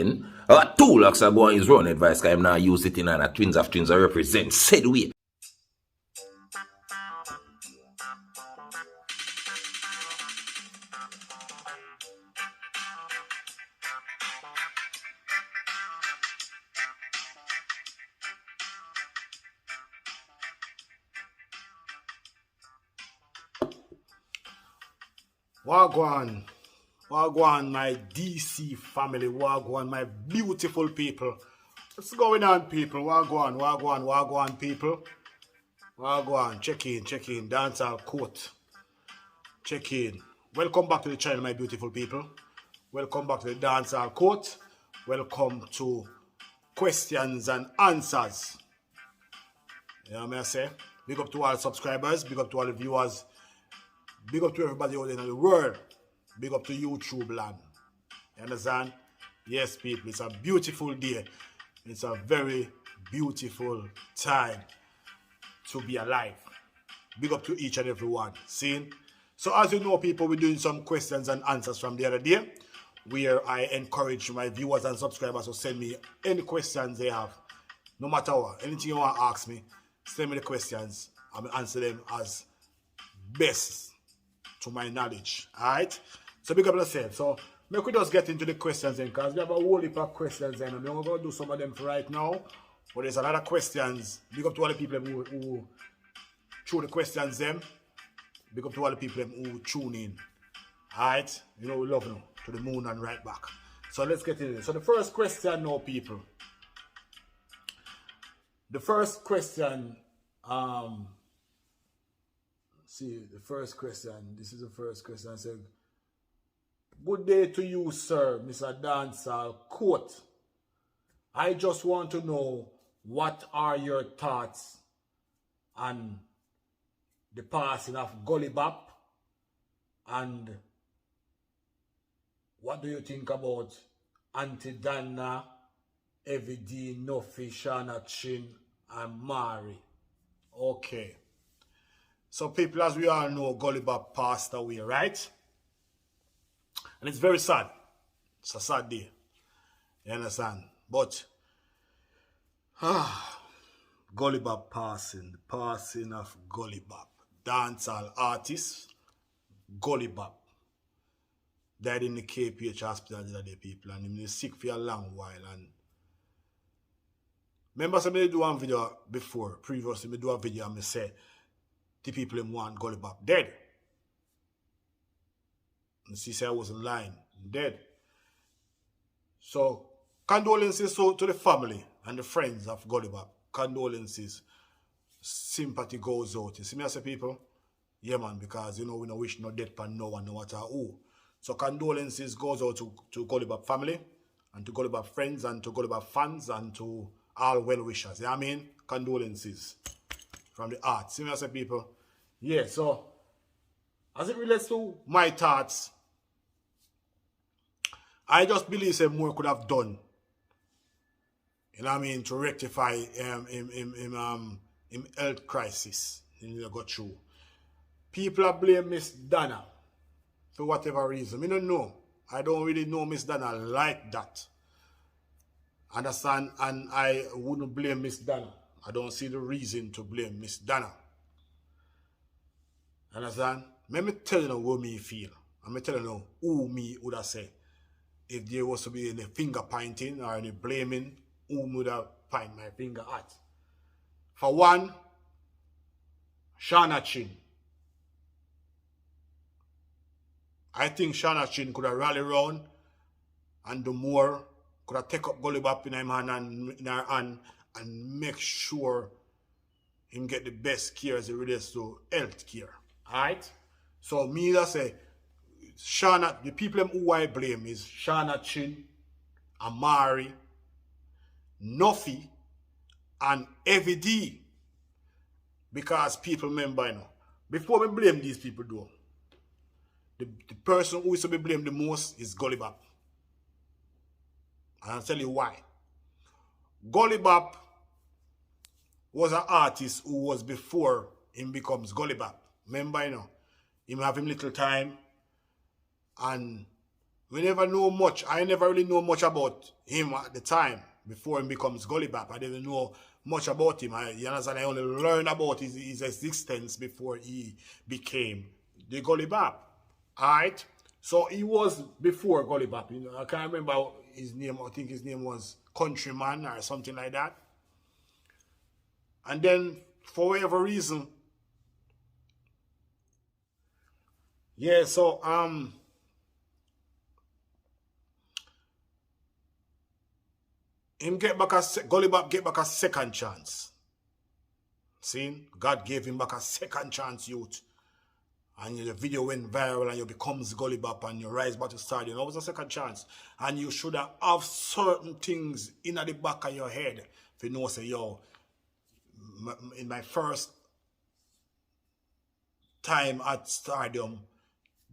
again. 2 lakhs are going his run advice, because I'm not use it in a twins of twins I represent. Said way. Wagwan, Wagwan, my DC family, Wagwan, my beautiful people. What's going on, people? Wagwan, Wagwan, Wagwan, people. Wagwan, check in, dancehall court. Check in. Welcome back to the channel, my beautiful people. Welcome back to the dancehall court. Welcome to questions and answers. You know what I say? Big up to all subscribers, big up to all the viewers. Big up to everybody out in the world. Big up to YouTube land. You understand? Yes, people. It's a beautiful day. It's a very beautiful time to be alive. Big up to each and every one. See? So as you know, people, we're doing some questions and answers from the other day, where I encourage my viewers and subscribers to send me any questions they have. No matter what. Anything you want to ask me, send me the questions. I will answer them as best to my knowledge. Alright? So big up yourself. So make we just get into the questions then, because we have a whole heap of questions then. I'm going to do some of them for right now. But there's a lot of questions. Big up to all the people who throw the questions them. Big up to all the people who tune in. Alright? You know we love you. To the moon and right back. So let's get into it. So the first question now, people. The first question, see, the first question. This is the first question. I said, good day to you, sir, Mr. Dancehall Court. I just want to know, what are your thoughts on the passing of Gulop, and what do you think about Auntie Dana, Evie, Nuffy, Shana Chin, and Mari? Okay. So people, as we all know, Gulop passed away, right? And it's very sad. It's a sad day. You understand? But, Gulop passing. The passing of Gulop. Dancehall artist, Gulop. Died in the KPH hospital the other day, people. And he was sick for a long while. And remember, somebody do one video before, previously, me do a video and me say, the people in want Gulop dead. And she said I wasn't lying. Dead. So, condolences to the family and the friends of Gulop. Condolences. Sympathy goes out. You see me, I say, people? Yeah, man, because, you know, we don't wish no death upon no one, no matter who. So, condolences goes out to Gulop family, and to Gulop friends, and to Gulop fans, and to all well-wishers. You know what I mean? Condolences from the heart. See me, I say, people? Yeah, so, as it relates to my thoughts, I just believe some more could have done, you know what I mean, to rectify him health crisis he got through. People are blaming Miss Dana for whatever reason. I don't know. I don't really know Miss Dana like that. Understand? And I wouldn't blame Miss Dana. I don't see the reason to blame Miss Dana. Understand? Let me tell you what me feel. I'm telling you who me would have said. If there was to be any finger pointing or any blaming, who would have point my finger at? For one, Shana Chin. I think Shana Chin could have rallied around and do more, could have take up Gulop in her hand and make sure him get the best care as it relates to health care. Alright? So me that say, Shana, the people who I blame is Shana Chin, Amari, Nuffy, and Evie. Because people remember, you know, before we blame these people though, the person who is to be blamed the most is Gulop. And I'll tell you why. Gulop was an artist who was before him becomes Gulop. Remember, you know, him have him little time, and we never know much. I never really know much about him at the time before he becomes Gulop. I didn't know much about him. You understand? I only learned about his existence before he became the Gulop. Alright? So he was before Gulop. You know, I can't remember his name. I think his name was Countryman or something like that. And then, for whatever reason, yeah, so, Gully get back a second chance. See? God gave him back a second chance, youth. And the video went viral and you becomes Gulop and you rise back to stardom. That was a second chance. And you should have certain things in the back of your head. If you know, say, yo, in my first time at stardom,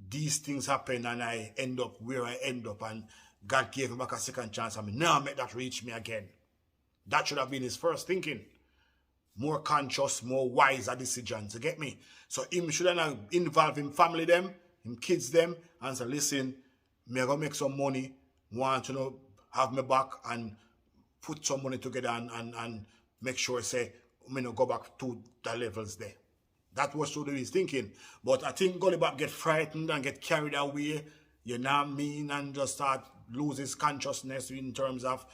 these things happen and I end up where I end up, and God gave him back a second chance. I mean, now make that reach me again. That should have been his first thinking. More conscious, more wiser decisions. You get me? So him should have involved him family them, him kids them, and say, listen, me go make some money, want to know, have me back and put some money together and make sure say, me no go back to the levels there. That was what he was thinking. But I think Gulop get frightened and get carried away, you know what I mean, and just start lose his consciousness in terms of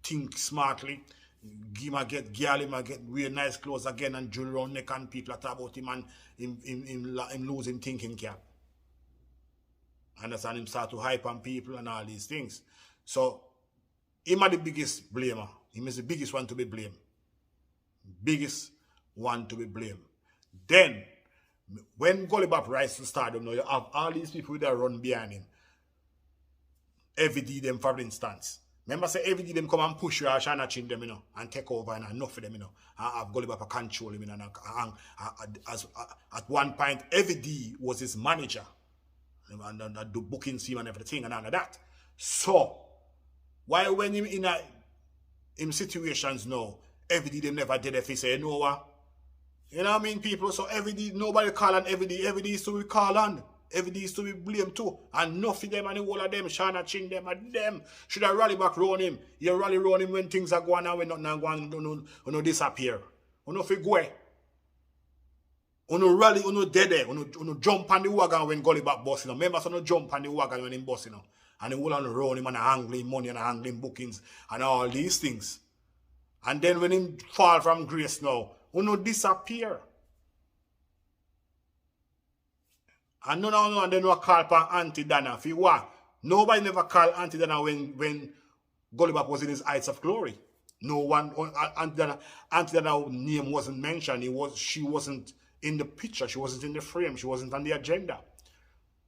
think smartly. Him get girl, him get wear nice clothes again and jewelry around neck, and people talk about him and him losing thinking cap. Understand? Him start to hype on people and all these things. So him are the biggest blamer. Him is the biggest one to be blamed. Biggest one to be blamed. Then, when Gulop rise to stardom, now you have all these people that run behind him. Every day them, for instance. Remember, say every day them come and push you or shine chin them, you know, and take over and enough of them, you know, and have Gulop control him, you know, and at one point, every day was his manager, and the booking scheme and everything and all of that. So, why when him in situations now, every day them never did if he say, you know what? You know what I mean, people? So every day, nobody call on every day is to be called on. Every day is to be blamed too. And enough of them and the whole of them, Shana Chin them and them. Should I rally back round him? You rally round him when things are going on, when nothing are going on, disappear. You fi go. You rally, you dead there. You jump on the wagon when Gulop busting. Remember, so no jump on the wagon when him busting. And the whole on round him and handling money and handling bookings and all these things. And then when him fall from grace now, you disappear. And and then we call for Auntie Dana. For what? Nobody never called Auntie Dana when Gulop was in his heights of glory. No one, Auntie Dana's name wasn't mentioned. She wasn't in the picture. She wasn't in the frame. She wasn't on the agenda.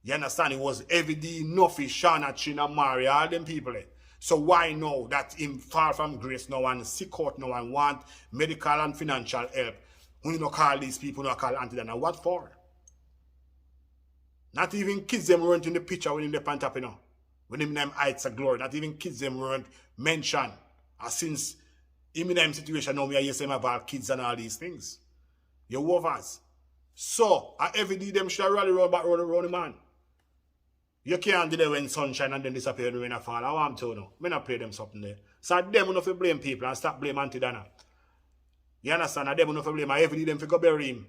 You understand? It was everyday Nuffy, Shana, China, Mari, all them people. So why now that him far from grace now and sick out now and want medical and financial help? When you call these people, you call Auntie Dana, what for? Not even kids them weren't in the picture when him the pant up, you know. When him in them heights of glory. Not even kids them weren't mentioned. Since him in them situation now, we are saying about kids and all these things. You wovers. So, every day them should rally round back round the man. You can't do that when sunshine and then disappear when I fall. I want to know. I not play them something there. So them enough to blame people and stop blame Auntie Dana. You understand? Them enough to blame. Every day them to go bury him.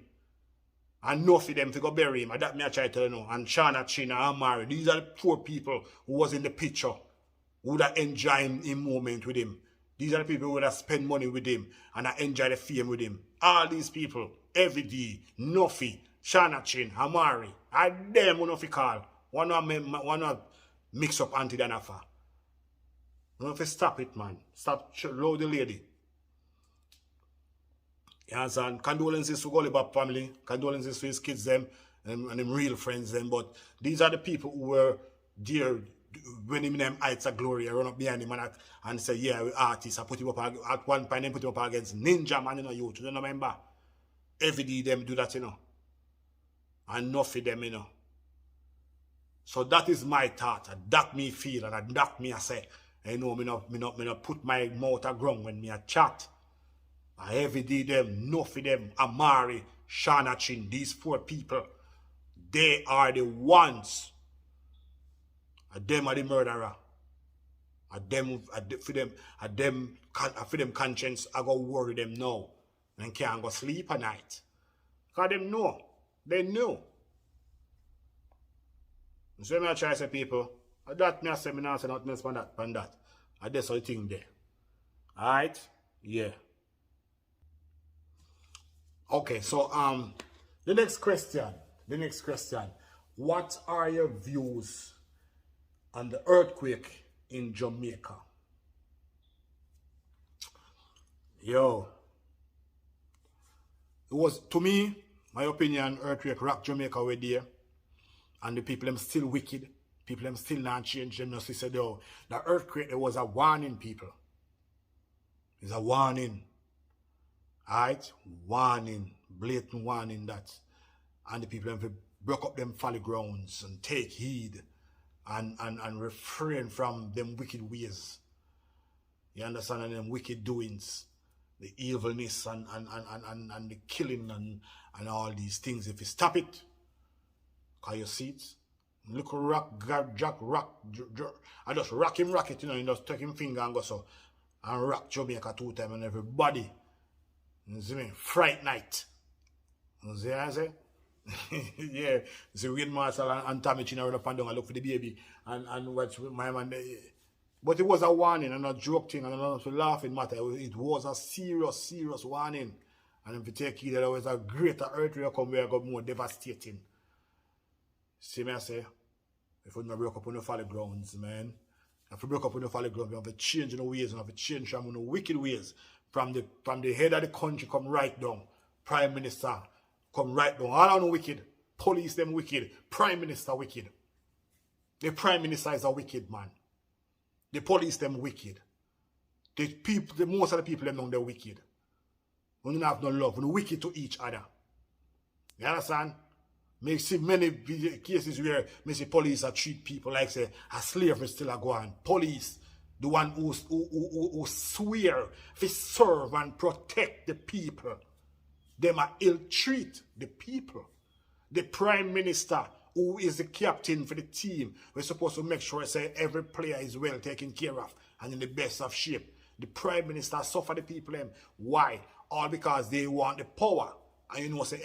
And enough of them to go bury him. And that me I try to know. And Shana, China, and Mary. These are the poor people who was in the picture. Who would have enjoyed a moment with him. These are the people who would have spent money with him. And I enjoy the fame with him. All these people. Every day. Nuffy. Shana, Chin, Amari. And them who Nuffy call. One not mix up Auntie Dana for. You know if you stop it, man. Stop load the lady. You understand? Condolences to Gulop family. Condolences to his kids them and them real friends them. But these are the people who were there when him in them heights of glory. I run up behind him and say, yeah, we artists. I put him up at one point and put him up against Ninja Man, you know, you don't remember. Every day them do that, you know. And enough of them, you know. So that is my thought, and that me feel, and that me I say, you know, me not put my mouth a ground when me a chat. I every day them, enough of them, Amari, Shana Chin, these four people, they are the ones. Them are the murderer. For them conscience, I go worry them now. And can't go sleep at night. Because them know. They know. So I try to say people, that me I say me not say nothing else on that. And that's all the thing there. Alright? Yeah. Okay, so the next question. What are your views on the earthquake in Jamaica? Yo. It was, to me, my opinion, earthquake rock Jamaica were there. And the people them still wicked. People them still not change. Them not said, yo, the earthquake, it was a warning, people. It's a warning. Alright? Warning. Blatant warning that. And the people them broke up them folly grounds and take heed and refrain from them wicked ways. You understand? And them wicked doings. The evilness and the killing and all these things. If you stop it, can you see it? Look rock, Jack rock. I just rock it, you know, and just take him finger and go so. And rock Jamaica 2 times and everybody. You see me? Fright night. You see what I say? Yeah. You see Rain Marshall and Tommy Chin run up and down and look for the baby and watch my man. But it was a warning and a joke thing and not a laughing matter. It was a serious warning. And if you take heed, there was a greater earthquake come where it got more devastating. See me I say? If we don't break up on the folly grounds, man. If we break up on the folly grounds, we have to change the ways and have to change from the wicked ways. From the head of the country come right down. Prime Minister come right down. All on wicked. Police them wicked. Prime Minister wicked. The Prime Minister is a wicked man. The police them wicked. The most of the people them know they're wicked. We don't have no love. We're wicked to each other. You understand? Me see many cases where me see police treat people like say a slavery still a go on. Police, the one who swear to serve and protect the people. Them are ill treat the people. The Prime Minister, who is the captain for the team, we're supposed to make sure say every player is well taken care of and in the best of shape. The Prime Minister suffer the people them. Why? All because they want the power. And you know say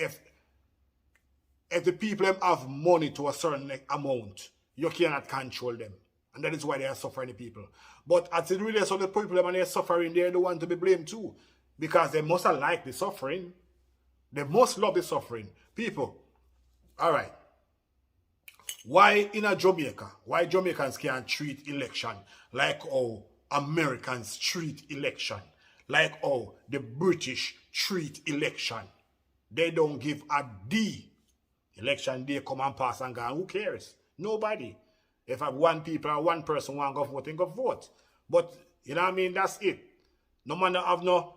if the people them have money to a certain amount, you cannot control them. And that is why they are suffering the people. But as it really is so the people them and they're suffering, they're the one to be blamed too. Because they must have liked the suffering. They must love the suffering. People, alright. Why in a Jamaica? Why Jamaicans can't treat election like how Americans treat election? Like how the British treat election? They don't give a D. Election day come and pass and go. Who cares? Nobody. If one person want to go vote, then go vote. But you know what I mean? That's it. No man have no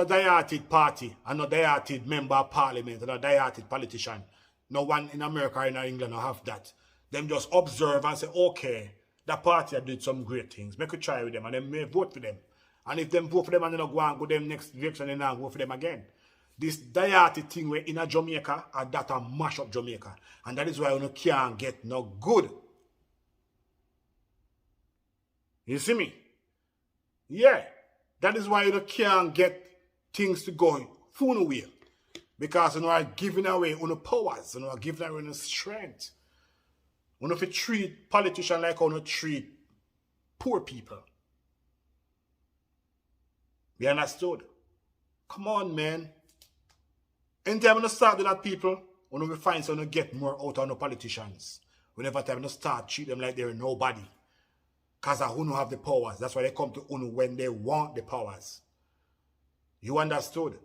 dieted party and no dieted member of parliament and no dieted politician. No one in America or in England will have that. Them just observe and say, okay, that party did some great things. Make a try with them and then may vote for them. And if them vote for them and then go and go them next election and then vote for them again. This dieted thing where in a Jamaica and that a mash up Jamaica. And that is why you can't get no good. You see me? Yeah. That is why you can't get things to go full away. Because you are giving away on the powers, you are giving away on the strength. You if you treat politicians like you treat poor people. You understood? Come on, man. Anytime you start with that people, you will find some to get more out of the politicians. Whenever time you start treat them like they're nobody. Because who don't have the powers. That's why they come to UNO when they want the powers. You understood?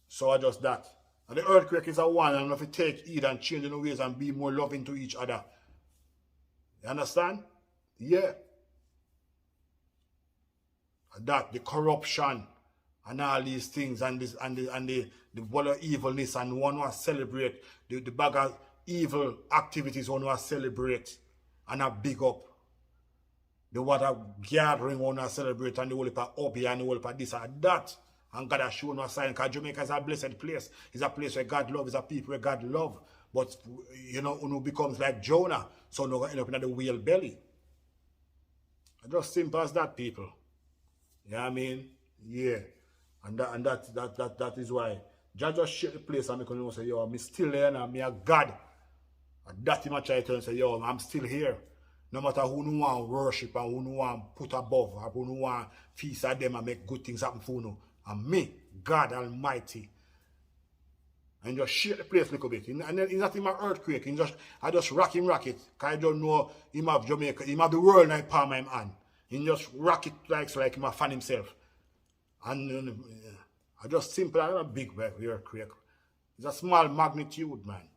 So I just that. And the earthquake is a one, and if you take heed and change in the ways and be more loving to each other. You understand? Yeah. And that, the corruption and all these things and the wall of evilness and one who celebrate the bag of evil activities one who celebrate and a big up. The water gathering one who celebrate and the whole up here and the whole this and that. And God has shown us sign because Jamaica is a blessed place. It's a place where God loves, it's a people where God loves. But, you know, Uno becomes like Jonah. So no end up in the whale belly. Just simple as that, people. You know what I mean? Yeah. And that is why. Judge just shake the place and make you know say, yo, I'm still here and I'm a God. And that him a try to say, yo, I'm still here. No matter who no want worship and who no want put above or who no want feast at them and make good things happen for you. And me, God Almighty. And just shake the place a little bit. And then it's not even an earthquake. I just rock it. Because I don't know him have Jamaica. Him have the world in palm of his hand. He just rock it like him a fan himself. And I just simple, I don't know big earthquake. It's a small magnitude, man.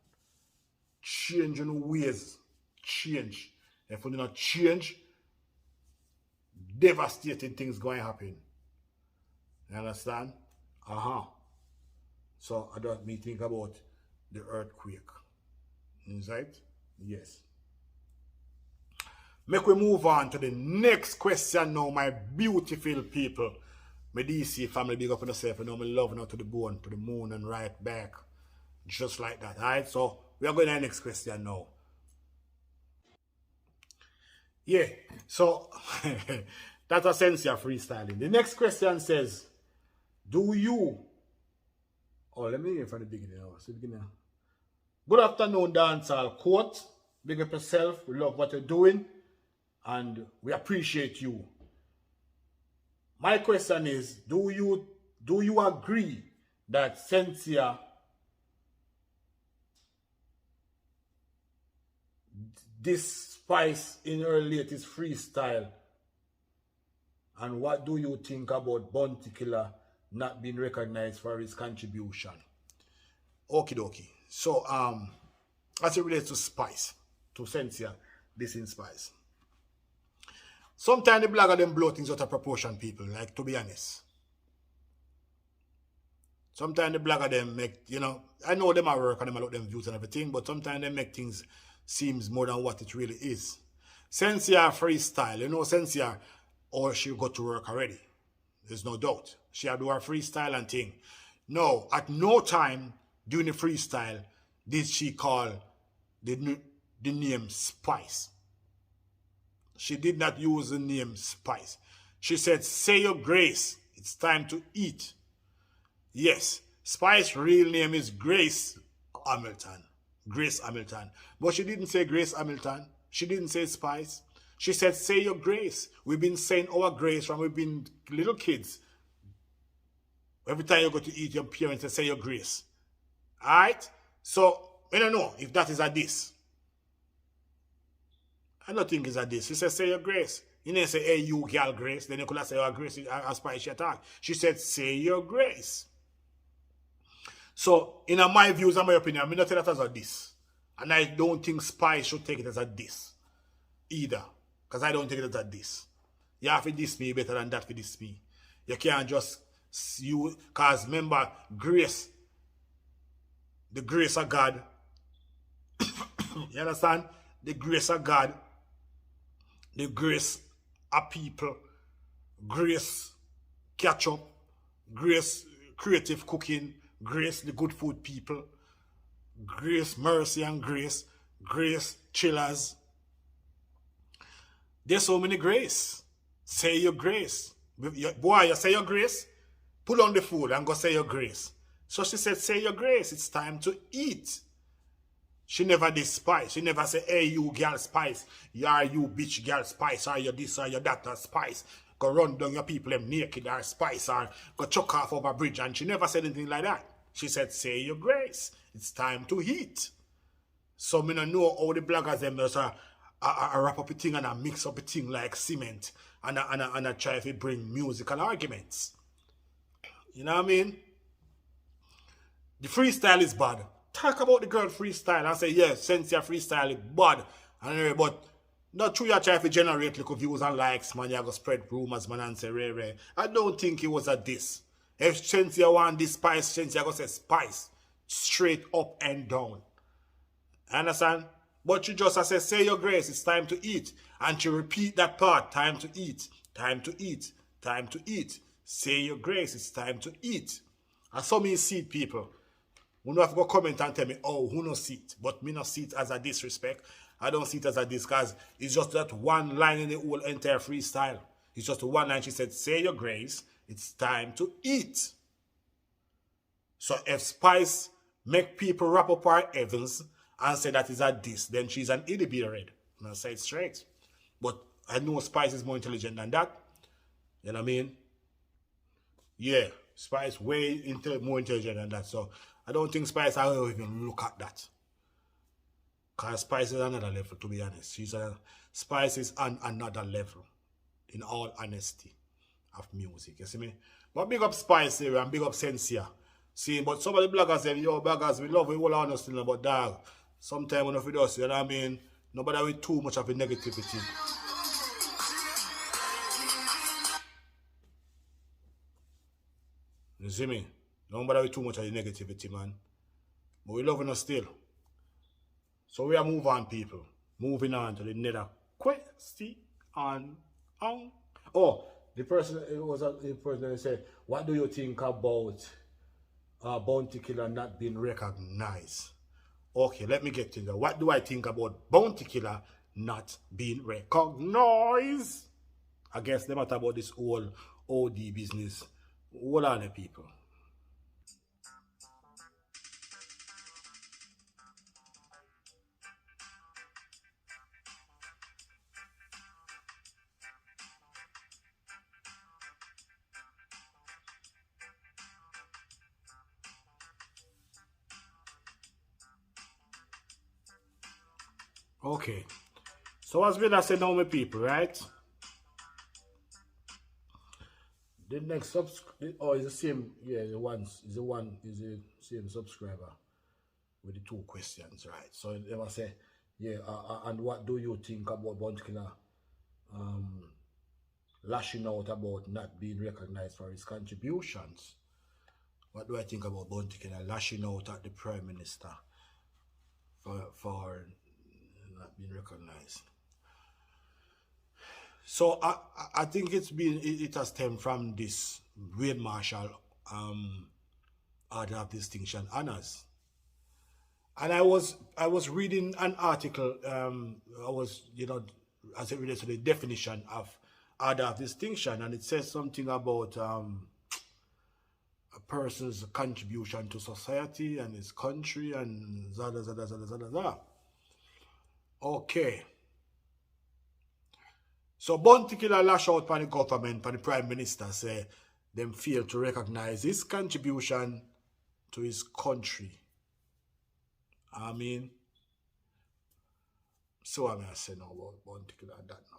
Change in ways. Change. If we do not change, devastating things going to happen. You understand? So I don't me think about the earthquake. Right? Yes. Make we move on to the next question now, my beautiful people. My DC family, big up on yourself. You know, my love now to the bone, to the moon and right back. Just like that, alright? So we are going to the next question now. Yeah, so that's a Sensia freestyling. The next question says, do you... Oh, let me hear from the beginning. Good afternoon, dancehall. Quote, big up yourself. We love what you're doing. And we appreciate you. My question is, do you agree that Sensia this spice in her latest freestyle? And what do you think about Bounty Killer not being recognized for his contribution? Okie dokie. So as it relates to spice, to Sensia, this in spice. Sometimes the blogger them blow things out of proportion, people, like, to be honest. Sometimes the blogger them make, you know, I know them at work and them a lot them views and everything, but sometimes they make things seems more than what it really is. Sensia freestyle, you know, Sensia, or she got to work already. There's no doubt. She had to do her freestyle and thing. No, at no time during the freestyle did she call the name Spice. She did not use the name Spice. She said, say your grace. It's time to eat. Yes, Spice's real name is Grace Hamilton. Grace Hamilton. But she didn't say Grace Hamilton. She didn't say Spice. She said, say your grace. We've been saying our grace from we've been little kids. Every time you go to eat, your parents say your grace. Alright? So, I don't know if that is a diss. I don't think it's a diss. She said, say your grace. You didn't say, hey, you girl grace. Then you could have said your grace as Spice she attack. She said, say your grace. So, in my views and my opinion, I'm not saying that as a diss. And I don't think Spice should take it as a diss. Either. Because I don't take it as a diss. You have to diss me better than that to diss me. You can't just... Because remember, grace. The grace of God. You understand? The grace of God. The grace of people. Grace ketchup. Grace creative cooking. Grace the good food people. Grace mercy and grace. Grace chillers. There's so many grace. Say your grace. Boy, you say your grace. Pull on the food and go say your grace. So she said, say your grace. It's time to eat. She never did Spice. She never said, hey, you girl Spice. You bitch girl Spice. Or you this or you that or Spice. Go run down your people them naked or Spice. Or go chuck off over a bridge. And she never said anything like that. She said, say your grace. It's time to eat. So me don't know how the bloggers them just wrap up a thing and a mix up a thing like cement. And I try to bring musical arguments. You know what I mean? The freestyle is bad. Talk about the girl freestyle and say, yes, Sensia freestyle is bad. But not true you try to generate little views and likes, man. You go spread rumors, man, and say, Ray. I don't think it was a diss. If Shenseea want this Spice, Shenseea go say Spice. Straight up and down. Understand? But you just say your grace, it's time to eat. And you repeat that part, time to eat, time to eat, time to eat. Say your grace, it's time to eat. And so many see people. Who know have to go comment and tell me, oh, who no see it? But me no see it as a disrespect. I don't see it as a dis because it's just that one line in the whole entire freestyle. It's just one line. She said, say your grace, it's time to eat. So if Spice make people wrap up our heavens and say that is a diss, then she's an idiot. And I say it straight. But I know Spice is more intelligent than that. You know what I mean? Yeah, Spice way more intelligent than that. So I don't think Spice I will even look at that. Because Spice is another level, to be honest. Spice is on another level, in all honesty, of music. You see me? But big up Spice here and big up Sensia. See, but some of the bloggers say, yo, bloggers, we love we all honest, but dog, sometimes when we do, you know what I mean? Nobody with too much of a negativity. You see me? Nobody with too much of a negativity, man. But we loving us still. So we are move on, people. Moving on to the next question. Oh, the person that said, what do you think about Bounty Killer not being recognized? Okay, let me get to that. What do I think about Bounty Killer not being recognized? I guess they matter about this whole OD business. What are the people? Okay. So as we said now, my people, right? The next is the same, yeah, is the same subscriber with the two questions, right? So they must say, yeah, and what do you think about Bounty Killer lashing out about not being recognized for his contributions? What do I think about Banton lashing out at the Prime Minister for not being recognized? So I think it has stemmed from this Wayne Marshall Order of Distinction honors. And I was reading an article, as it relates to the definition of Order of Distinction, and it says something about a person's contribution to society and his country and zada zada zada zada zada. Okay. So Bounty Killer lash out by the government, by the Prime Minister, say them fail to recognize his contribution to his country. I mean, so I may say now about Bounty Killer and that now.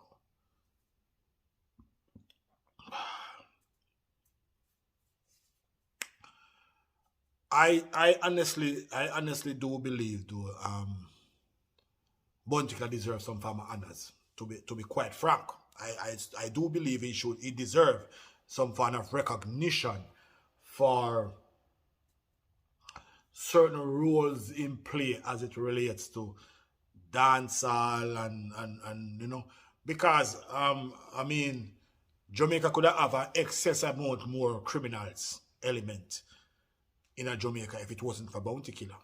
I honestly do believe Bounty Killer deserves some form of honors. To be quite frank, I do believe he deserves some form of recognition for certain roles in play as it relates to dancehall and you know, because I mean, Jamaica could have an excess amount more criminals element in a Jamaica if it wasn't for Bounty Killer.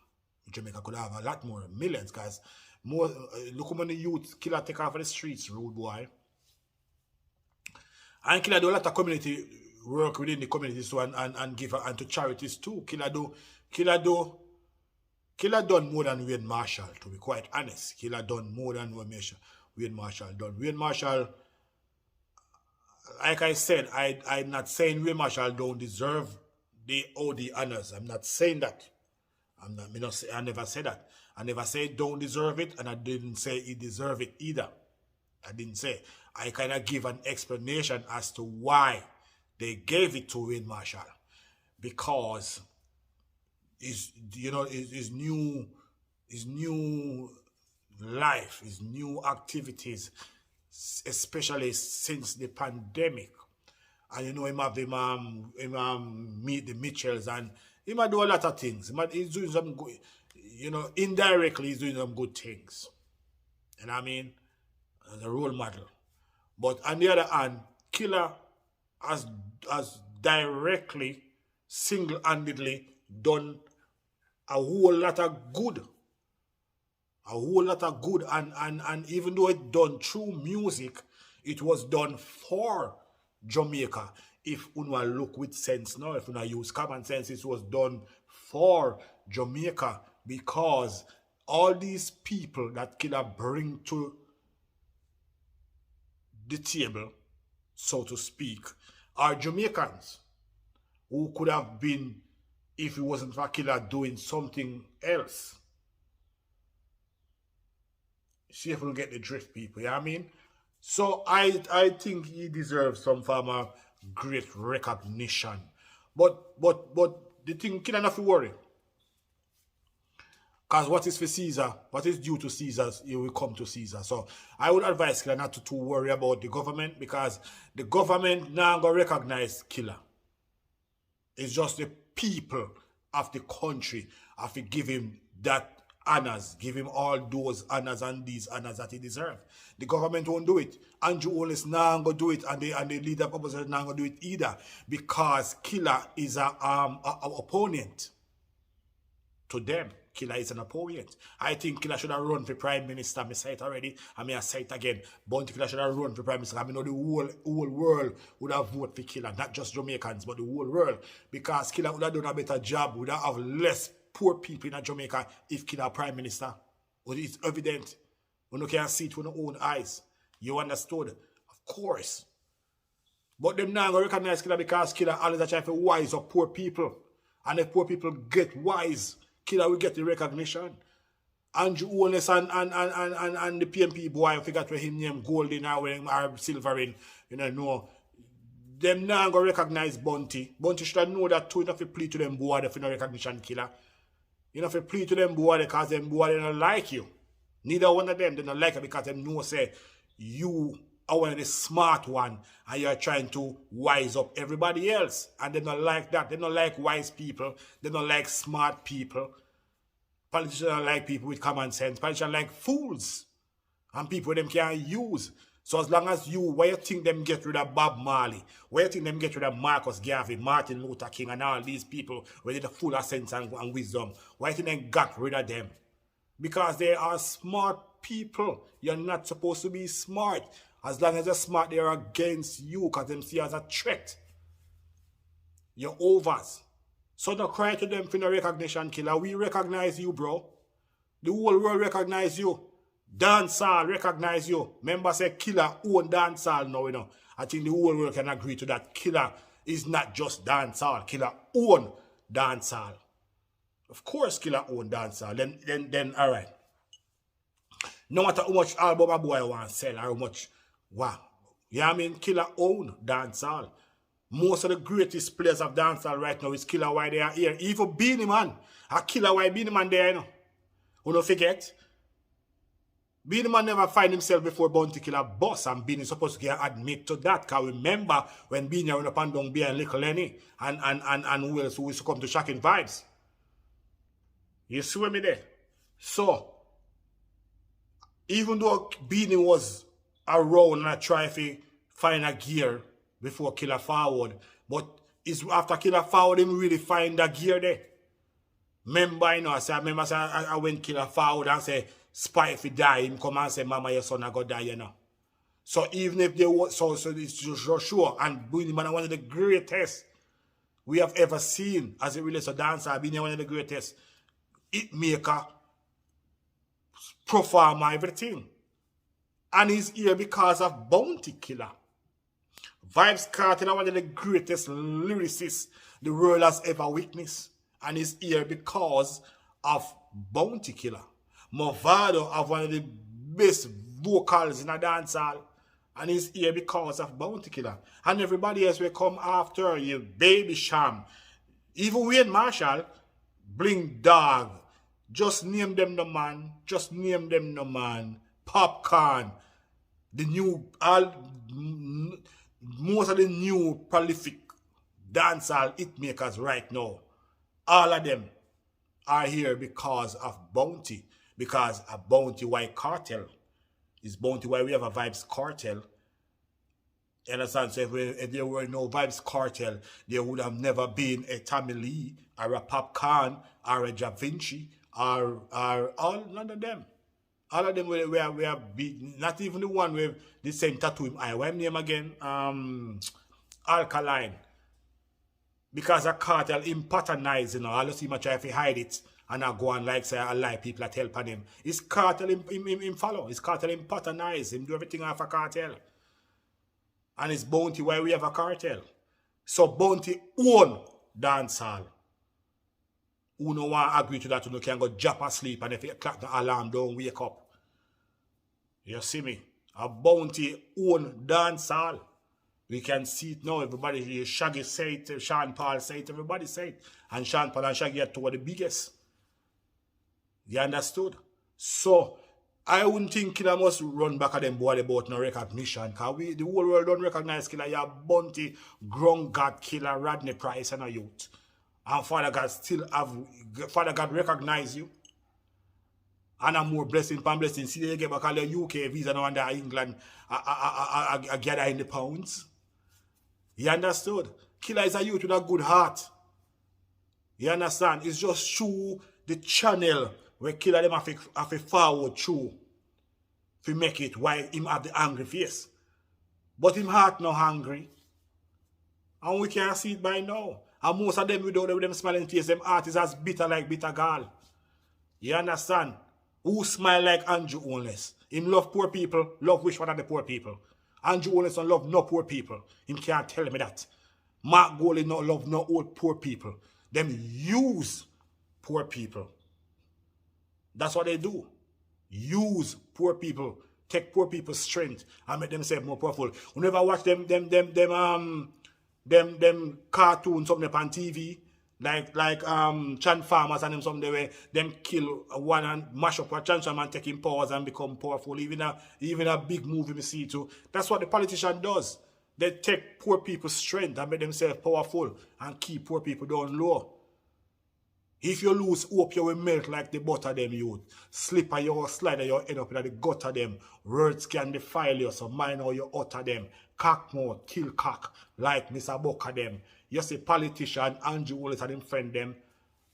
Jamaica could have a lot more millions, guys. More look how many youth Killer take off of the streets, rude boy. And Killer do a lot of community work within the communities too, and give and to charities too. Killer done more than Wayne Marshall, to be quite honest. Killer done more than Wayne Marshall done. Wayne Marshall, like I said, I'm not saying Wayne Marshall don't deserve all the honors. I'm not saying that. I never said that. I never said don't deserve it, and I didn't say he deserve it either. I didn't say. I kind of give an explanation as to why they gave it to Wayne Marshall. Because his new life, his new activities, especially since the pandemic. And you know, him meet the Mitchells, and he might do a lot of things. He's doing some good, you know, indirectly he's doing some good things. You know what I mean? As a role model. But on the other hand, Killer has directly, single-handedly done A whole lot of good. A whole lot of good. And even though it done through music, it was done for Jamaica. If una look with sense now, if una use common sense, it was done for Jamaica because all these people that Killer bring to the table, so to speak, are Jamaicans who could have been, if it wasn't for Killer, doing something else. See if we'll get the drift, people, you know what I mean? So I think he deserves some form of great recognition. But the thing, Killer not to worry. Because what is for Caesar, what is due to Caesar, it will come to Caesar. So I would advise Killer not to worry about the government because the government now going to recognize Killer. It's just the people of the country have to give him that honors, give him all those honors and these honors that he deserves. The government won't do it. Andrew Holness now going to do it, and the leader of opposition now going to do it either because Killer is a opponent to them. Killer is an opponent. I think Killer should have run for Prime Minister. I say it already. I say it again. But Killer should have run for Prime Minister. I know the whole world would have voted for Killer. Not just Jamaicans, but the whole world. Because Killer would have done a better job. Would have less poor people in Jamaica if Killer Prime Minister. But it's evident. When you can see it with your own eyes. You understood? Of course. But them now going to recognize Killer because Killer always trying to wise up poor people. And if poor people get wise, Killer will get the recognition. Andrew Holness and the PMP boy, I forgot what him name, Golden or Silvering, no. Them now going to recognize Bunty. Bunty should know that too, enough to plead to them boy if you no recognition, Killer. You know, if you plead to them boy because them boy they don't like you. Neither one of them they don't like you because them know say you are one of the smart one and you're trying to wise up everybody else. And they don't like that. They don't like wise people. They don't like smart people. Politicians don't like people with common sense. Politicians like fools. And people them can't use. So as long as why you think them get rid of Bob Marley? Why you think them get rid of Marcus Garvey, Martin Luther King and all these people with the full of sense and wisdom? Why you think they got rid of them? Because they are smart people. You're not supposed to be smart. As long as they're smart, they're against you because them see as a threat. You're overs. So don't cry to them for no recognition, Killer. We recognize you, bro. The whole world recognize you. Dancehall recognize you. Remember say Killer own dancehall now, you know. I think the whole world can agree to that. Killer is not just dancehall. Killer own dancehall. Of course Killer own dancehall. Then all right. No matter how much album a boy want to sell or how much. Wow. You know what I mean? Killer own dancehall. Most of the greatest players of dancehall right now is Killer why they are here. Even Beanie Man. A Killer why Beanie Man there, you know. You don't forget. Beanie Man never find himself before Bounty Killer boss, and Beanie supposed to admit to that. Because remember when Beanie went up and down behind Little Lenny and who else who used to come to Shocking Vibes. You see me there? So, even though Beanie was around and try to find a gear before Killer forward, but it's after Killer forward him really find a gear there. Remember, you know, I went Killer forward and say, Spy if he die, him come and say, Mama, your son I go die, you know. So even if they want, so it's just sure, and Beanie Man one of the greatest we have ever seen as it relates to dancer. Beanie one of the greatest hit maker, performer, everything. And he's here because of Bounty Killer. Vybz Kartel is one of the greatest lyricists the world has ever witnessed. And he's here because of Bounty Killer. Movado have one of the best vocals in a dancehall. And he's here because of Bounty Killer. And everybody else will come after you. Baby Sham. Even Wayne Marshall, Bling Dog. Just name them the man. Just name them the man. Popcorn. The new, most of the new prolific dancehall hit makers right now. All of them are here because of Bounty. Because a Bounty White Cartel. It's Bounty why we have a Vybz Kartel. You understand? So if there were no Vibes Cartel, there would have never been a Tommy Lee or a Popcorn or a Da Vinci or all none of them. All of them we have beat, not even the one with the same tattoo in eye. What name again? Alkaline. Because a cartel him patronize, you know, all you see him try to hide it and I go and like say I lie people that helping him. It's cartel him follow. It's cartel him patronize. Him do everything off a cartel. And it's Bounty why we have a cartel. So Bounty own dancehall. Who no want to agree to that, you can go jump asleep and if you clock the alarm, don't wake up. You see me? A Bounty own dancehall. We can see it now. Everybody, Shaggy say it, Sean Paul say it, everybody say it. And Sean Paul and Shaggy are two of the biggest. You understood? So, I wouldn't think Killer must run back at them boy about no recognition. Because the whole world don't recognize Killer. You have Bounty, Ground God, Killer, Rodney Price, and a youth. And Father God recognize you. And I'm more blessing upon blessing. See, they get back all the UK visa now under England. I gather in the pounds. You understood? Killer is a youth with a good heart. You understand? It's just through the channel where Killer them have to forward through to make it while him have the angry face. But him heart not hungry. And we can see it by now. And most of them with them smiling face, them heart is as bitter like bitter gall. You understand? Who smile like Andrew Onless? Him love poor people, love which one of the poor people. Andrew Onless don't love no poor people. Him can't tell me that. Mark Gully not love no old poor people. Them use poor people. That's what they do. Use poor people. Take poor people's strength and make themselves more powerful. You never watch them cartoons something on TV. Like Chan Farmers and them something where them kill one and mash up a Chan and take him powers and become powerful. Even a big movie we see too. That's what the politician does. They take poor people's strength and make themselves powerful and keep poor people down low. If you lose hope, you will melt like the butter them youth. Slip and you slide and you end up in the gutter them. Words can defile you, so mind how you utter them. Cock mouth, kill cock, like Mr. Boca them. You see politician, Andrew Wallace and him friend them.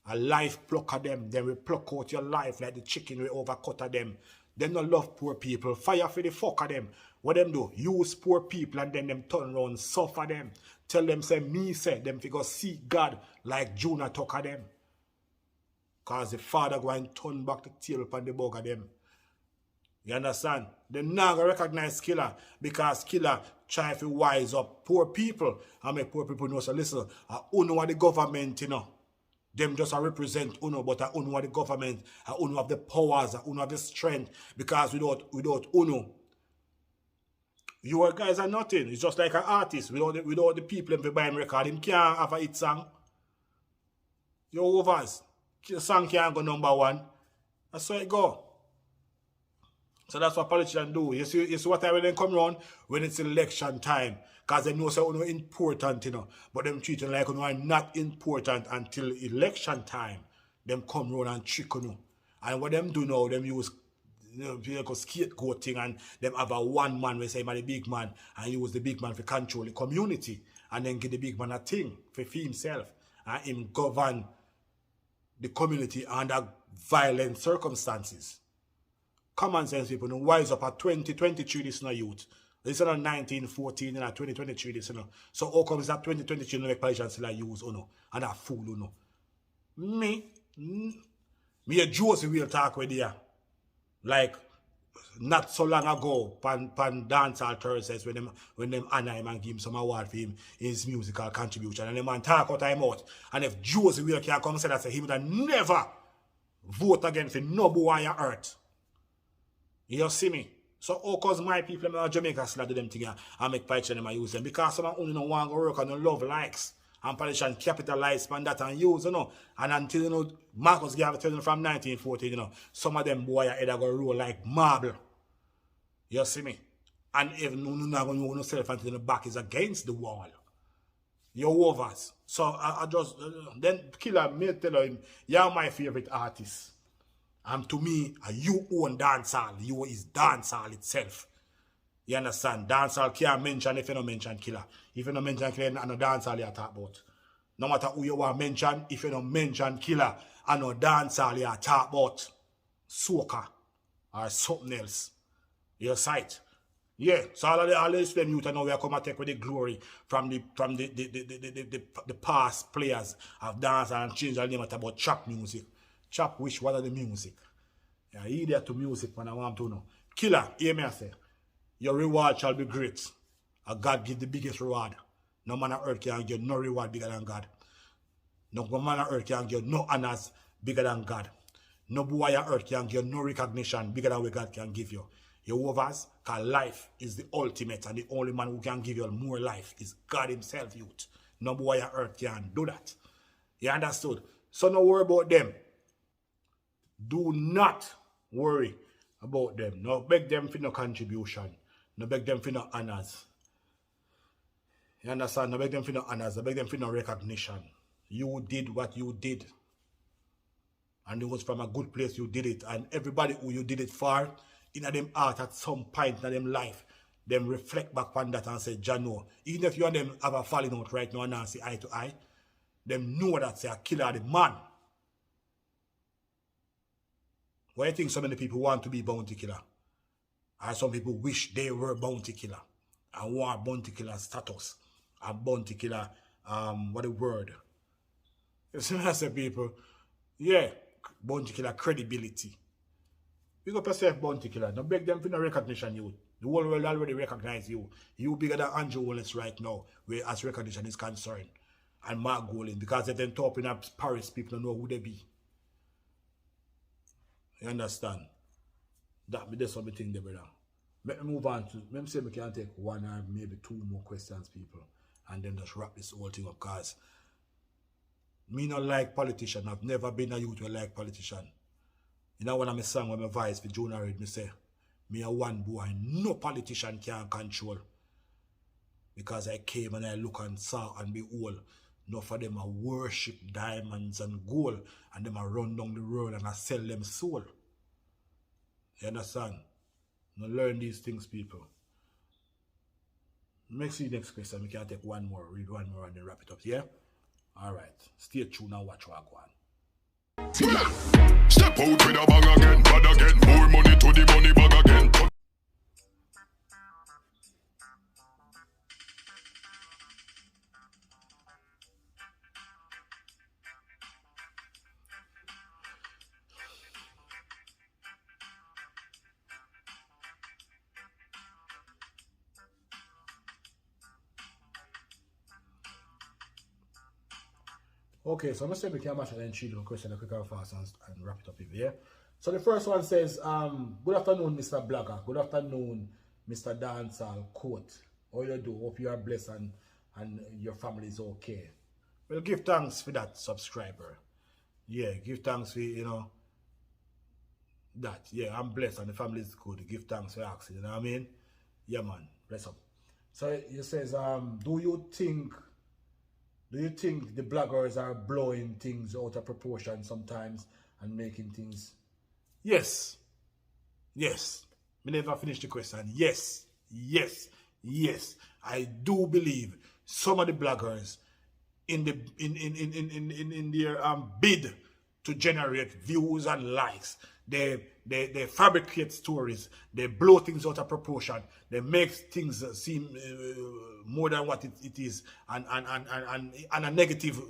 A life plucker them. Then we pluck out your life like the chicken we overcutter them. Them not love poor people. Fire for the fuck of them. What them do? Use poor people and then them turn around, suffer them. Tell them say me say them figure seek God like Jonah Tucker them. Because the father go and turn back the tail upon the bug of them. You understand? They not going to recognize Killer because Killer try to wise up poor people and make poor people know, so listen, uno of the government, you know. Them just represent uno, but uno of the government, uno of the powers, uno of the strength. Because without uno, you guys are nothing. It's just like an artist. Without the people if they buy him record, him can't have a hit song. Your overs. The song can't go #1. That's how it go. So that's what politicians do. You see what time when they come around? When it's election time. Because they know so important, you know. But them treat you like you are not important until election time. Them come around and trick you. And what them do now, them use scapegoating and them have a one man, we say, the big man, and use the big man to control the community. And then give the big man a thing for himself. And him govern the community under violent circumstances. Common sense people, no wise up at 2023 this no youth. This is not 1914 and 2023 this no. So how comes that 2023 no make politicians still use no and a fool no. Me a Josie will talk with you. Like not so long ago, pan dancehall Thursdays when them honor him and give him some award for his musical contribution. And the man talk out time out. And if Josie will can come and say that, he would have never vote again for no boy on earth. You see me? So how cause my people in Jamaica still do them things and make politicians them use them? Because some only no want to work on no love likes. And politicians capitalize on that and use, you know. And until, you know, Marcus gave it from 1940, you know, some of them boy are either going to roll like marble. You see me? And if no not going to know yourself until the back is against the wall. You're overs. So I just, then Killer me tell him, you're my favorite artist. And to me, you own dancehall. You is dancehall itself. You understand? Dancehall can't mention if you don't mention killer. If you don't mention killer, and no dancehall you talk about. No matter who you want to mention, if you don't mention killer, and no dancehall you talk about soca or something else. Your sight. Yeah, so all this them youth now we are come and take with the glory from the past players of dance and change the name about trap music. Trap which what are the music? Yeah, idiot to music when I want to know. Killer, hear me I say. Your reward shall be great. And God give the biggest reward. No man on earth can give no reward bigger than God. No man on earth can give no honors bigger than God. No boy on earth can give no recognition bigger than what God can give you. Your overs, because life is the ultimate and the only man who can give you more life is God himself, youth. No boy on earth can do that. You understood? So no worry about them. Do not worry about them. No beg them for no contribution. No beg them for no honors. You understand? No beg them for no honors. No beg them for no recognition. You did what you did. And it was from a good place you did it. And everybody who you did it for, in them heart at some point in them life, them reflect back on that and say, Jano, even if you and them have a falling out right now and now see eye to eye, them know that say a killer the man. Why do you think so many people want to be bounty killer? And some people wish they were bounty killer and want bounty killer status and bounty killer, what the word? You see what I say, people? Yeah, bounty killer credibility. You go yourself bounty killer. Don't beg them for no recognition, you. The whole world already recognize you. You bigger than Andrew Wallace right now, where as recognition is concerned. And Mark Golin, because they then top in Paris, people don't know who they be. You understand? That be the something there, brother. Let me move on to, let me say we can take one or maybe two more questions, people, and then just wrap this whole thing up, because me not like politician. I've never been a youth who like politician. You know when I'm a song when my voice for Jonah read me say, me a one boy, no politician can control. Because I came and I look and saw and behold, enough of them a worship diamonds and gold, and them a run down the road and I sell them soul. You understand? Now learn these things, people. Make see next question. We can take one more, read one more, and then wrap it up. Yeah? Alright. Stay tuned and watch what I go on. Step out with a bang again, bad again. More money to the money bag again. Okay, so I'm going to say we can match and then choose the question quick and fast and wrap it up here. Yeah? So the first one says, good afternoon, Mr. Blogger. Good afternoon, Mr. Dancehall Court. How you do? Hope you are blessed and your family is okay. Well, give thanks for that, subscriber. Yeah, give thanks for, you know, that. Yeah, I'm blessed and the family is good. Give thanks for asking, you know what I mean? Yeah, man. Bless up. So it says, do you think the bloggers are blowing things out of proportion sometimes and making things? Yes. Yes. We never finished the question. Yes. Yes. Yes. I do believe some of the bloggers in their bid to generate views and likes, they fabricate stories, they blow things out of proportion, they make things seem more than what it is, and a negative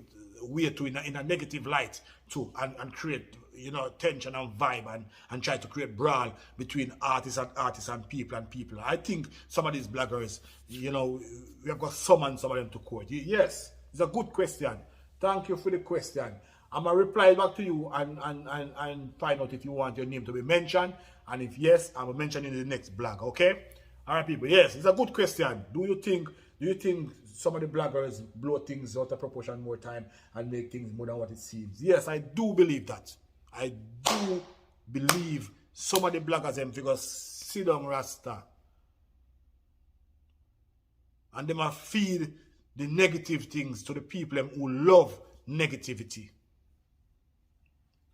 way to in a negative light too, and create, you know, tension and vibe and try to create brawl between artists and people. I think some of these bloggers, you know, we have got summoned some of them to court. Yes, it's a good question. Thank you for the question. I'm going to reply back to you and find out if you want your name to be mentioned. And if yes, I will mention it in the next blog, okay? All right, people. Yes, it's a good question. Do you think some of the bloggers blow things out of proportion more time and make things more than what it seems? Yes, I do believe that. I do believe some of the bloggers them figure sit down Rasta. And they must feed the negative things to the people who love negativity.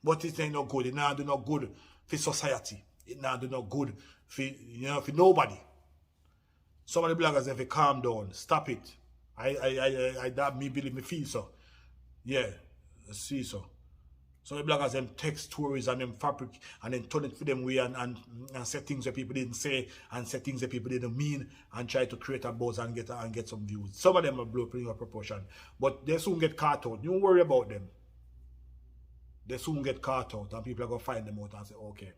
But it ain't no good. It not do no good for society. It not do no good for, you know, for nobody. Some of the bloggers have to calm down. Stop it. That me believe me feel so. Yeah, I see so. So the bloggers them text stories and them fabric and then turn it for them way and say things that people didn't say and say things that people didn't mean and try to create a buzz and get some views. Some of them are blow pretty up proportion, but they soon get caught out. Don't worry about them. They soon get caught out and people are gonna find them out and say, okay.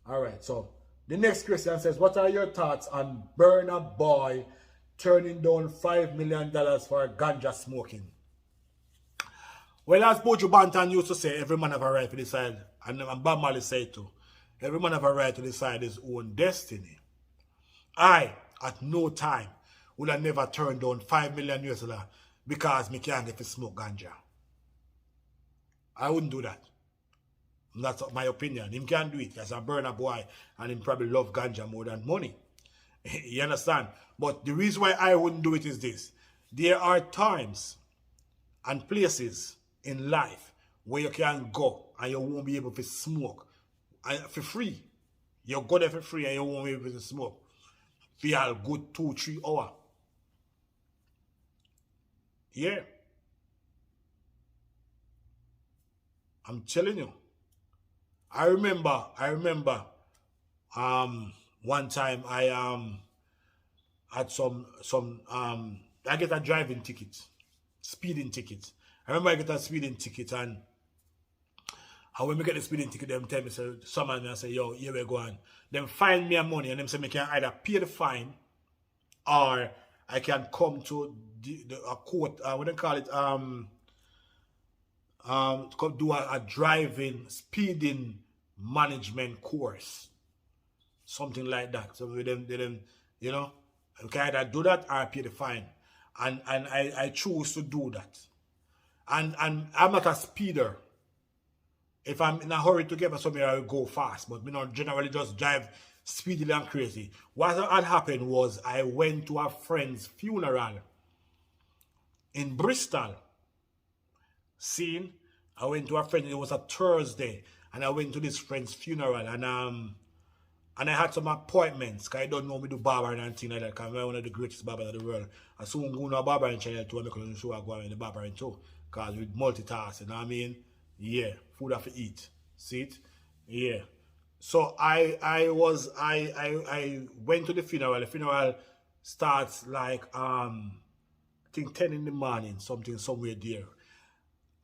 Alright, so the next question says, what are your thoughts on Burna Boy turning down $5 million for ganja smoking? Well, as Buju Banton used to say, every man have a right to decide, and Bob Marley said too, every man have a right to decide his own destiny. I, at no time, would have never turned down $5 million because me can't get to smoke ganja. I wouldn't do that. That's my opinion. Him can't do it as a Burna Boy, and him probably love ganja more than money. You understand? But the reason why I wouldn't do it is this. There are times and places in life where you can go and you won't be able to smoke for free. You go there for free and you won't be able to smoke for a good 2-3 hours. Yeah. I'm telling you. I remember one time I had I get a driving ticket, speeding ticket. I remember I get a speeding ticket and when we get the speeding ticket, them tell me, so someone I say, yo, here we go on. Them fine me a money and them say me can either pay the fine or I can come to a court, what do they call it, to do a driving, speeding management course. Something like that. So with them, you know, I can either do that or pay the fine. And I choose to do that. And I'm not a speeder. If I'm in a hurry to get somewhere, I will go fast. But me not generally just drive speedily and crazy. What had happened was I went to a friend's funeral in Bristol. Seeing, I went to a friend, it was a Thursday, and I went to this friend's funeral, and I had some appointments, because I don't know me do barber and anything like that, because I'm one of the greatest barbers in the world. I soon go to a barber in China too, and I couldn't show I go in the barber too, because we multitask, you know what I mean? Yeah, food have to eat. See it? Yeah. So I went to the funeral. The funeral starts like I think 10 in the morning, somewhere there.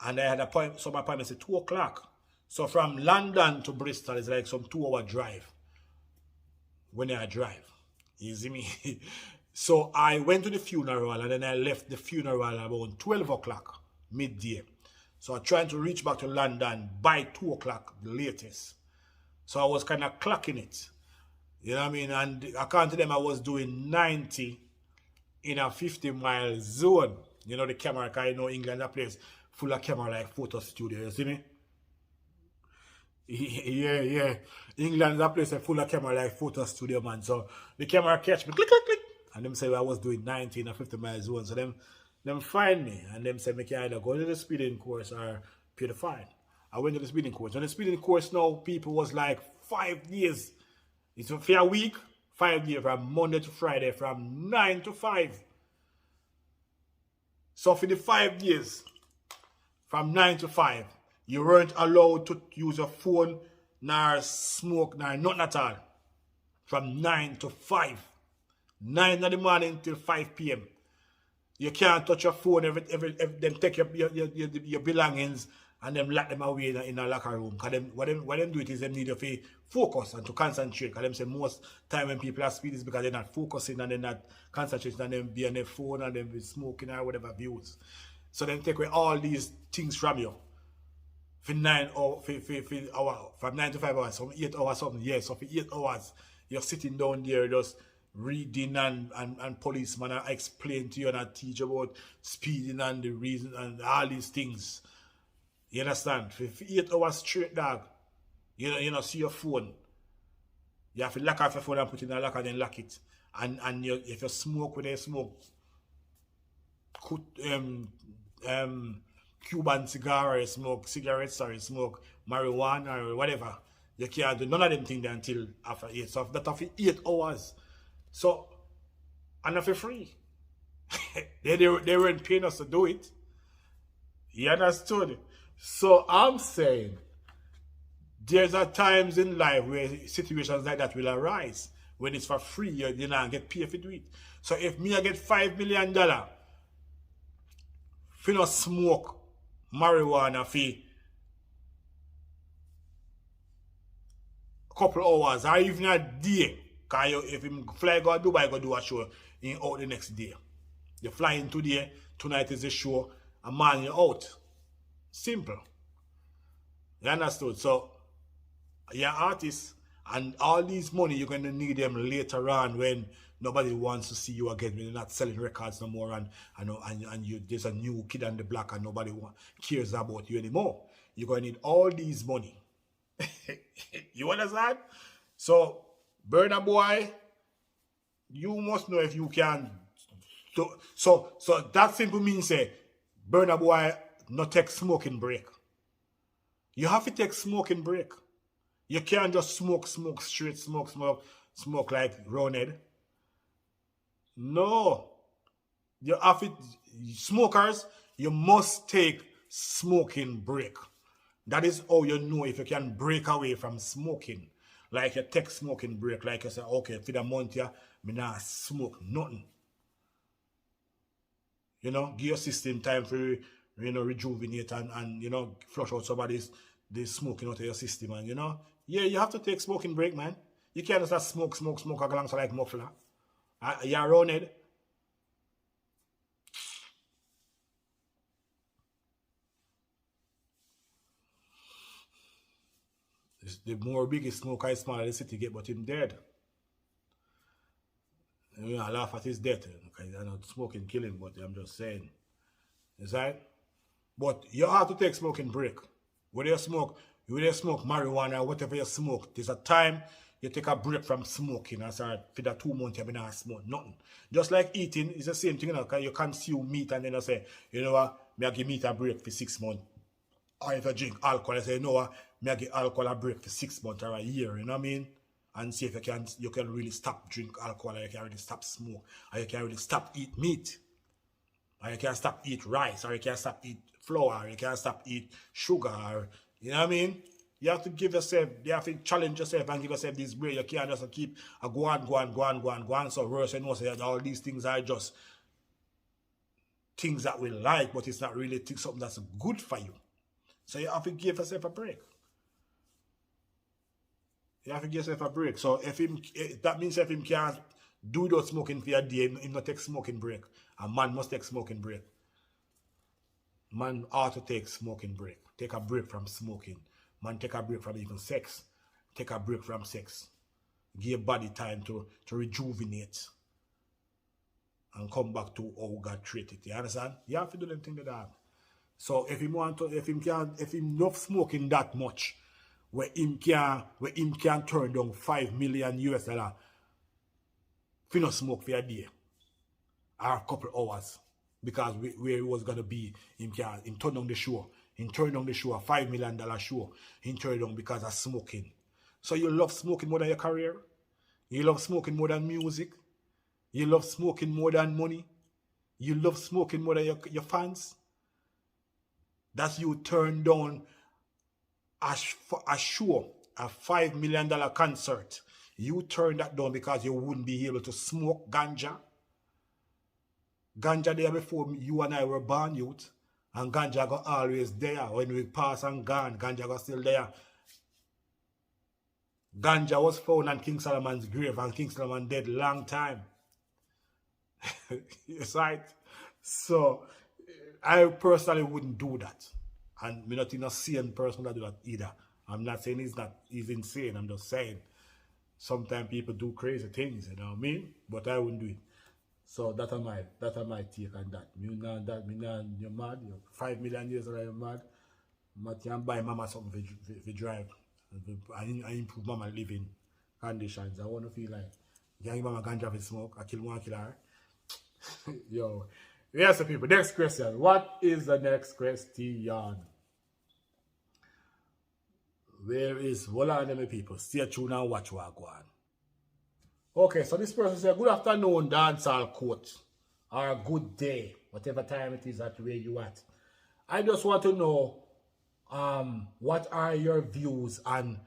And I had some appointments at 2 o'clock. So from London to Bristol is like some 2-hour drive. When I drive. You see me? So I went to the funeral and then I left the funeral about 12 o'clock, midday. So I'm trying to reach back to London by 2 o'clock, the latest. So I was kind of clocking it. You know what I mean? And according to them, I was doing 90 in a 50-mile zone. You know the camera, because I know England, that place full of camera like photo studio. You see me? Yeah. England, that place full of camera like photo studio, man. So the camera catch me, click, click, click. And them say I was doing 90 in a 50-mile zone. So them find me and them say me can either go to the speeding course or pay the fine. I went to the speeding course. And the speeding course now, people was like 5 days. It's for a week, 5 days from Monday to Friday from 9 to 5. So for the 5 days, from 9 to 5, you weren't allowed to use your phone, nor smoke, nor nothing at all. From 9 to 5. 9 in the morning till 5 p.m. You can't touch your phone, them take your belongings and them lock them away in a locker room. Because what them do it is them need you to focus and to concentrate. Because them say most time when people are speed is because they're not focusing and they're not concentrating and them be on their phone and them be smoking or whatever views. So them take away all these things from you. For 9 hours, from 9 to 5 hours, from 8 hours something, yes. So for 8 hours, you're sitting down there just reading and policeman and explain to you and teach about speeding and the reason and all these things. You understand? For 8 hours straight, dog, you know, see your phone. You have to lock off your phone and put it in a lock and then lock it. And if you smoke with a smoke, Cuban cigar or smoke cigarettes or smoke marijuana or whatever, you can't do none of them things until after 8. So that after 8 hours. So And not for free. they weren't paying us to do it. You understood? So I'm saying there's a times in life where situations like that will arise. When it's for free, you not get paid for do it. So if me I get $5 million for not smoke marijuana for a couple hours or even a day, because if him fly go to Dubai, go do a show in out the next day. You fly in today, tonight is the show, a man you're out. Simple. You understood? So you're artists, and all these money you're going to need them later on when nobody wants to see you again, when you're not selling records no more, and you there's a new kid on the block and nobody cares about you anymore. You're going to need all these money. You understand? So Burna Boy, you must know if you can. So that simply means say Burna Boy not take smoking break. You have to take smoking break. You can't just smoke straight, smoke like roundhead. No. You have to, smokers, you must take smoking break. That is how you know if you can break away from smoking. Like you take smoking break, like you say, okay, for the month here, me not smoke nothing. You know, give your system time for, rejuvenate and flush out some of this smoking out of your system, and yeah, you have to take smoking break, man. You can't just smoke along so like muffler. You're rounded. The more biggest smoker is smaller the city get, but him dead. I laugh at his death. Okay, I know smoking kill him, but I'm just saying. Is that? But you have to take smoking break. Whether you smoke marijuana or whatever you smoke, there's a time you take a break from smoking. And so for the 2 months you not smoke nothing. Just like eating, it's the same thing, because you consume meat and then you say, you know what, I give meat a break for 6 months. Or if you drink alcohol, I say, you know what, I give alcohol a break for 6 months or a year, you know what I mean? And see if you can really stop drink alcohol, or you can really stop smoke, or you can really stop eat meat, or you can stop eat rice, or you can stop eat flour, or you can stop eat sugar, or, you know what I mean? You have to give yourself, you have to challenge yourself and give yourself this way. You can't just keep go on. So worse and worse, all these things are just things that we like, but it's not really something that's good for you. So you have to give yourself a break. You have to give yourself a break. So that means if him can't do those smoking for a day, him not take smoking break. A man must take smoking break. Man ought to take smoking break. Take a break from smoking. Man, take a break from even sex. Take a break from sex. Give your body time to rejuvenate. And come back to how God treated it. You understand? You have to do them things like that. So if him not smoking that much, where him can turn down $5 million US if he not smoke for a day or a couple hours, because where he was gonna be, him turn down the show. He turned down the show, a $5 million show. He turned down because of smoking. So you love smoking more than your career? You love smoking more than music? You love smoking more than money? You love smoking more than your fans? That you turn down a show, a $5 million concert. You turn that down because you wouldn't be able to smoke ganja. Ganja there before you and I were born, youth. And ganja got always there. When we pass and gone, ganja got still there. Ganja was found on King Solomon's grave, and King Solomon dead long time. Yes, right? So I personally wouldn't do that. And we're not in a sane person that do that either. I'm not saying he's insane. I'm just saying sometimes people do crazy things, you know what I mean? But I wouldn't do it. So that are my take on that. You're mad. You're 5 million years old, you're mad. But you can buy mama something for drive. And improve mama living conditions. I want to feel like you can give mama ganja for smoke. I kill one killer. Yo. Yes, so people. Next question. What is the next question? Where is hold on, people? Stay tuned and watch what I go on. Okay, so this person said, good afternoon, dancehall coach. Or good day, whatever time it is at where you at. I just want to know what are your views on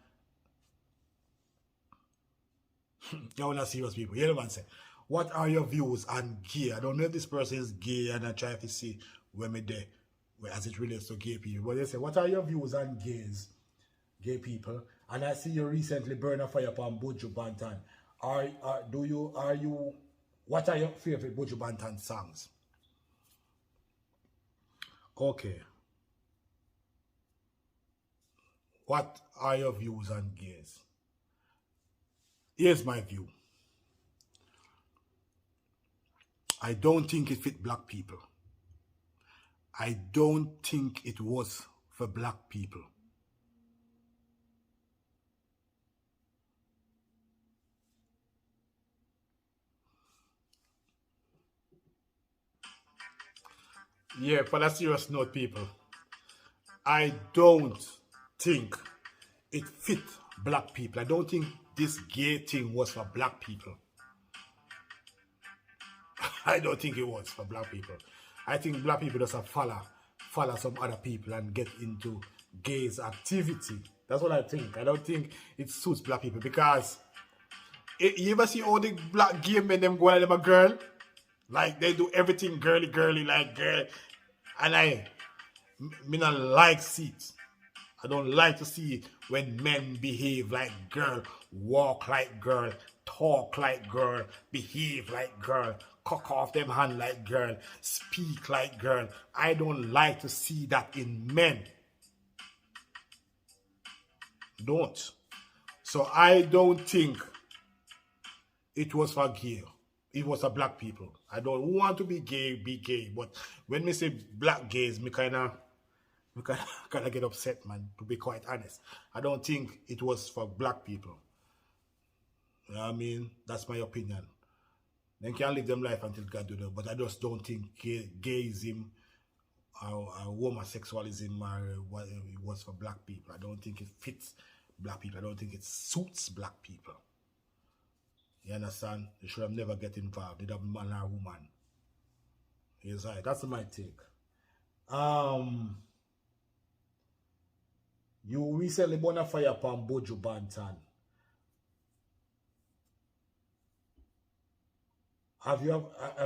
you're not serious people. You know what I'm saying? What are your views on gay? I don't know if this person is gay and I try to see where me there as it relates to gay people. But they say, what are your views on gay people? And I see you recently burn a fire upon Buju Banton. What are your favorite Buju Banton songs? Okay. What are your views on gays? Here's my view. I don't think it fit black people. I don't think it was for black people. Yeah, for a serious note, people, I don't think it fit black people. I don't think this gay thing was for black people. I don't think it was for black people. I think black people just follow some other people and get into gays activity. That's what I think. I don't think it suits black people because you ever see all the black gay men them go at them a girl? Like they do everything girly like girl. And me not like it. I don't like to see when men behave like girl, walk like girl, talk like girl, behave like girl, cock off them hand like girl, speak like girl. I don't like to see that in men. Don't. So I don't think it was for gay. It was for black people. I don't want to be gay. But when me say black gays, me kind of get upset, man, to be quite honest. I don't think it was for black people. You know what I mean? That's my opinion. They can live them life until God do that. But I just don't think gayism or homosexualism was for black people. I don't think it fits black people. I don't think it suits black people. You understand? They should have never get involved. Either man or woman. Yes, right. That's my take. You recently burn a fire upon Buju Banton. Have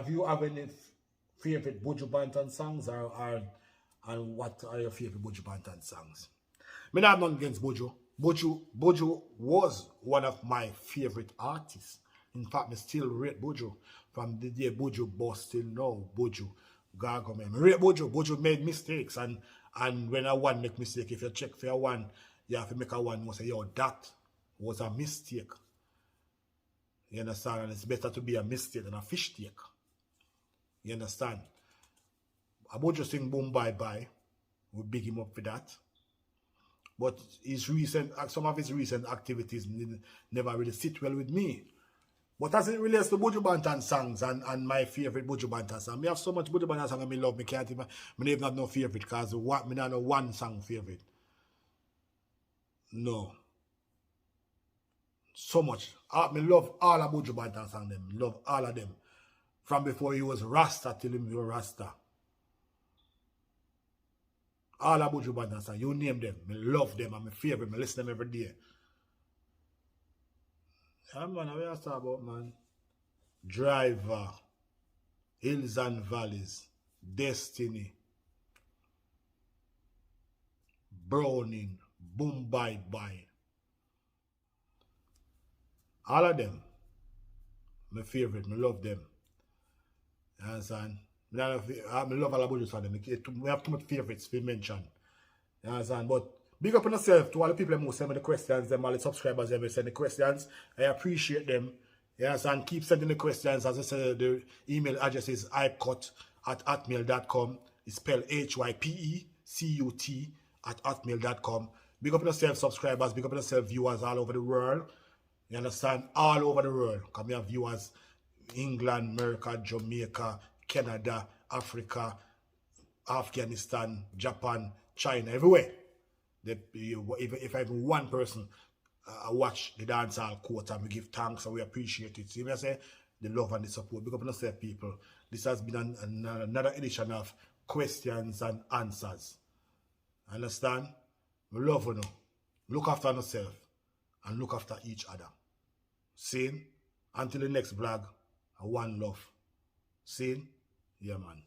you have any favorite Buju Banton songs and what are your favorite Buju Banton songs? Me not have nothing against Buju. Buju was one of my favorite artists. In fact, me still rate Buju. From the day Buju boss till now, Buju. Gago me. Me rate Buju. Buju made mistakes and when a one make mistake, if you check for a one, you have to make a one and say, yo, that was a mistake. You understand? And it's better to be a mistake than a fish take. You understand? Buju sing Boom Bye Bye. We big him up for that. But some of his recent activities never really sit well with me. But as it relates to Buju Banton songs and my favorite Buju Banton song, I have so much Buju Banton song I love, me can't even, I even have no favorite because I don't know one song favorite. No. So much. I love all of Buju Banton song them. Love all of them. From before he was Rasta till he was Rasta. All of Buju Banton song, you name them. I love them. I'm my favorite. I listen to them every day. Yeah, man, what you talk about, man? Driver, Hills and Valleys, Destiny, Browning, Boom Bye Bye. All of them, my favorite, I love them. You understand? I love all of Buju songs. We have too much favorites to mention. You understand? But big up on yourself to all the people who send me the questions, all the subscribers who send the questions. I appreciate them. Yes, and keep sending the questions. As I said, the email address is hypecot@hotmail.com. It's spelled HYPECUT@hotmail.com. Big up on yourself, subscribers. Big up on yourself, viewers all over the world. You understand? All over the world. Because we have viewers England, America, Jamaica, Canada, Africa, Afghanistan, Japan, China, everywhere. If I have one person I watch the dancehall court and we give thanks and we appreciate it. See me I say the love and the support. Big up on yourself, people. This has been another edition of questions and answers. Understand? We love you. Look after yourself and look after each other. See? Until the next vlog, one love. See? Yeah, man.